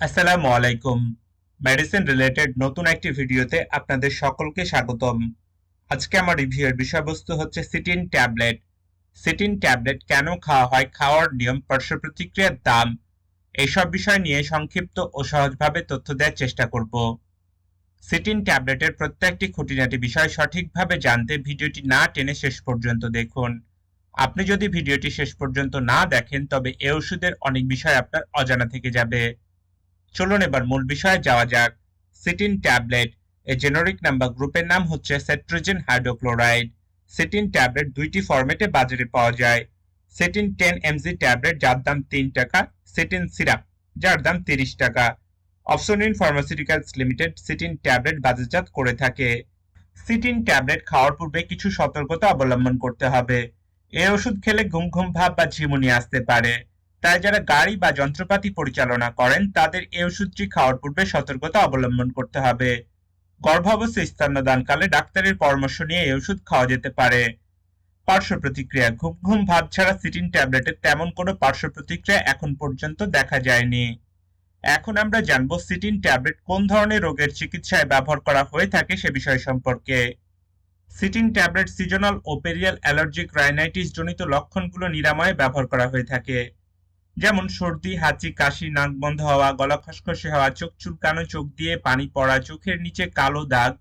আসসালামু আলাইকুম। Medicine related নতুন একটি ভিডিওতে আপনাদের সকলকে স্বাগতম। আজকে আমার রিভিউয়ের বিষয়বস্তু হচ্ছে সিটিন ট্যাবলেট। সিটিন ট্যাবলেট কেন খাওয়া হয়, খাওয়ার নিয়ম, পার্শ্ব প্রতিক্রিয়ার দাম, এইসব বিষয় নিয়ে সংক্ষিপ্ত ও সহজভাবে তথ্য দেওয়ার চেষ্টা করব। সিটিন ট্যাবলেটের প্রত্যেকটি খুঁটিনাটি বিষয় সঠিকভাবে জানতে ভিডিওটি না টেনে শেষ পর্যন্ত দেখুন। আপনি যদি ভিডিওটি শেষ পর্যন্ত না দেখেন তবে এ ওষুধের অনেক বিষয় আপনার অজানা থেকে যাবে। চলুন এবার মূল বিষয়ে যাওয়া যাক। সিটিন ট্যাবলেট এর জেনেরিক নাম্বার গ্রুপের নাম হচ্ছে সেট্রিজিন হাইড্রোক্লোরাইড। সিটিন ট্যাবলেট দুইটি ফরম্যাটে বাজারে পাওয়া যায়। সিটিন 10 mg ট্যাবলেট যার দাম 3 টাকা, সিটিন সিরাপ যার দাম 30 টাকা। অপসনিন ফার্মাসিউটিক্যালস লিমিটেড সিটিন ট্যাবলেট বাজারজাত করে থাকে। সিটিন ট্যাবলেট খাওয়ার পূর্বে কিছু সতর্কতা অবলম্বন করতে হবে। এই ওষুধ খেলে ঘুম ঘুম ভাব বা ঝিমুনি আসতে পারে। তাই যারা গাড়ি বা যন্ত্রপাতি পরিচালনা করেন তাদের এই ওষুধটি খাওয়ার পূর্বে সতর্কতা অবলম্বন করতে হবে। গর্ভাবস্থা স্তন্যদানকালে ডাক্তারের পরামর্শ নিয়ে এই ওষুধ খাওয়া যেতে পারে। পার্শ্ব প্রতিক্রিয়া: ঘুম ঘুম ভাব ছাড়া সিটিন ট্যাবলেটের তেমন কোনো পার্শ্ব প্রতিক্রিয়া এখন পর্যন্ত দেখা যায়নি। এখন আমরা জানব সিটিন ট্যাবলেট কোন ধরনের রোগের চিকিৎসায় ব্যবহার করা হয়ে থাকে সে বিষয় সম্পর্কে। সিটিন ট্যাবলেট সিজনাল ও পেরিয়াল অ্যালার্জিক রাইনাইটিস জনিত লক্ষণগুলো নিরাময়ে ব্যবহার করা হয়ে থাকে, যেমন সর্দি, হাঁচি, কাশি, নাক বন্ধ হওয়া, গলা খসখসে হওয়া, চোখ চুলকানো, চোখ দিয়ে পানি পড়া, চোখের নিচে কালো দাগ,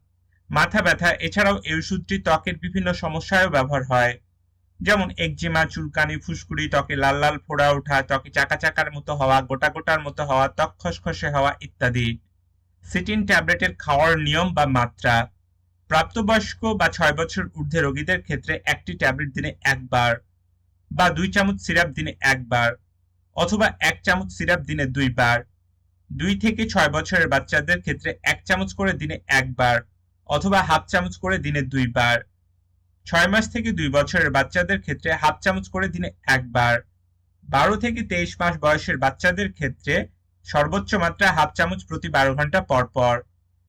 মাথা ব্যথা। এছাড়াও এই ওষুধটি ত্বকের বিভিন্ন সমস্যায়ও ব্যবহার হয়, যেমন একজিমা, চুলকানি, ফুসকুড়ি, ত্বকে লাল লাল ফোড়া ওঠা, ত্বকে চাকা চাকার মতো হওয়া, গোটা গোটার মতো হওয়া, ত্বক খসখসে হওয়া ইত্যাদি। সিটিন ট্যাবলেটের খাওয়ার নিয়ম বা মাত্রা: প্রাপ্তবয়স্ক বা 6 বছর ঊর্ধ্বে রোগীদের ক্ষেত্রে একটি ট্যাবলেট দিনে একবার বা 2 চামচ সিরাপ দিনে একবার, অথবা 1 চামচ সিরাপ দিনে 2 বার। 2 থেকে 6 বছরের বাচ্চাদের ক্ষেত্রে 1 চামচ করে দিনে একবার, অথবা হাফ চামচ করে দিনে 2 বার। 6 মাস থেকে 2 বছরের বাচ্চাদের ক্ষেত্রে হাফ চামচ করে দিনে একবার। 12 থেকে 23 মাস বয়সের বাচ্চাদের ক্ষেত্রে সর্বোচ্চ মাত্রা হাফ চামচ প্রতি 12 ঘন্টা পর পর।